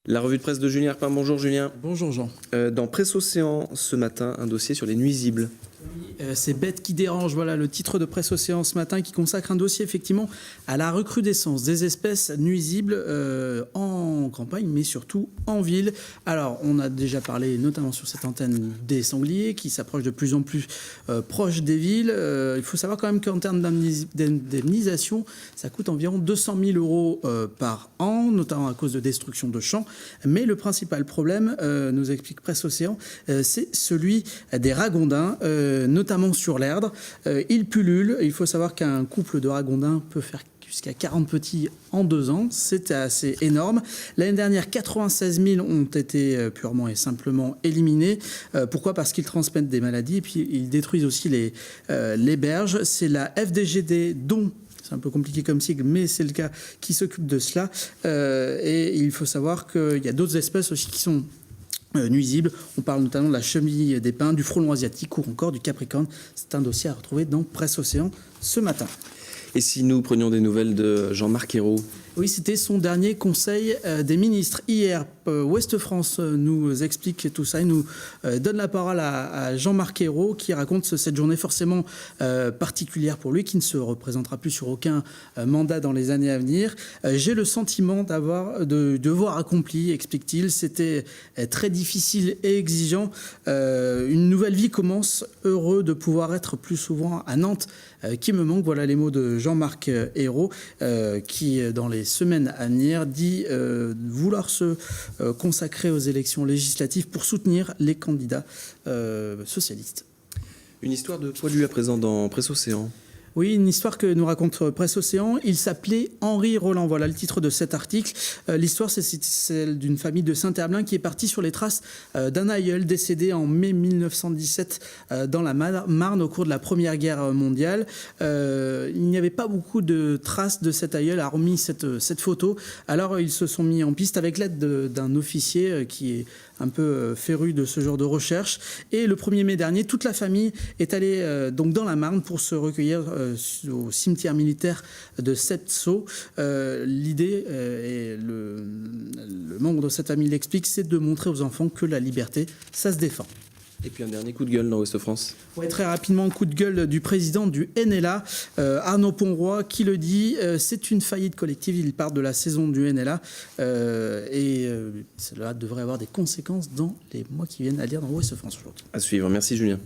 La revue de presse de Julien Herpin. Bonjour Julien. Bonjour Jean. Dans Presse Océan ce matin, un dossier sur les nuisibles. Ces bêtes qui dérangent, voilà le titre de Presse Océan ce matin qui consacre un dossier effectivement à la recrudescence des espèces nuisibles en campagne mais surtout en ville. Alors on a déjà parlé notamment sur cette antenne des sangliers qui s'approchent de plus en plus proches des villes. Il faut savoir quand même qu'en termes d'indemnisation ça coûte environ 200 000 euros par an, notamment à cause de destruction de champs. Mais le principal problème, nous explique Presse Océan, c'est celui des ragondins, notamment sur l'Erdre. Ils pullulent. Il faut savoir qu'un couple de ragondins peut faire jusqu'à 40 petits en 2 ans. C'est assez énorme. L'année dernière, 96 000 ont été purement et simplement éliminés. Pourquoi ? Parce qu'ils transmettent des maladies et puis ils détruisent aussi les berges. C'est la FDGD dont... C'est un peu compliqué comme sigle, mais c'est le cas qui s'occupe de cela. Et il faut savoir qu'il y a d'autres espèces aussi qui sont nuisibles. On parle notamment de la chenille des pins, du frelon asiatique ou encore du capricorne. C'est un dossier à retrouver dans Presse Océan ce matin. Et si nous prenions des nouvelles de Jean-Marc Ayrault ? Oui, c'était son dernier conseil des ministres. Hier, Ouest France nous explique tout ça. Il nous donne la parole à Jean-Marc Ayrault qui raconte cette journée forcément particulière pour lui, qui ne se représentera plus sur aucun mandat dans les années à venir. J'ai le sentiment de devoir accompli, explique-t-il. C'était très difficile et exigeant. Une nouvelle vie commence, heureux de pouvoir être plus souvent à Nantes, qui me manque. Voilà les mots de Jean-Marc Ayrault, qui, dans les semaines à venir, dit vouloir se consacrer aux élections législatives pour soutenir les candidats socialistes. Une histoire de poilu à présent dans Presse Océan. Oui, une histoire que nous raconte Presse Océan. Il s'appelait Henri Roland. Voilà le titre de cet article. L'histoire, c'est celle d'une famille de Saint-Herblain qui est partie sur les traces d'un aïeul décédé en mai 1917 dans la Marne au cours de la Première Guerre mondiale. Il n'y avait pas beaucoup de traces de cet aïeul, hormis cette photo. Alors, ils se sont mis en piste avec l'aide d'un officier qui est un peu féru de ce genre de recherche. Et le 1er mai dernier, toute la famille est allée donc dans la Marne pour se recueillir au cimetière militaire de Septso. L'idée, et le membre de cette famille l'explique, c'est de montrer aux enfants que la liberté, ça se défend. Et puis un dernier coup de gueule dans Ouest France. Ouais, très rapidement, coup de gueule du président du NLA, Arnaud Ponroy, qui le dit, c'est une faillite collective. Il part de la saison du NLA et cela devrait avoir des conséquences dans les mois qui viennent, à lire dans Ouest France aujourd'hui. À suivre. Merci Julien.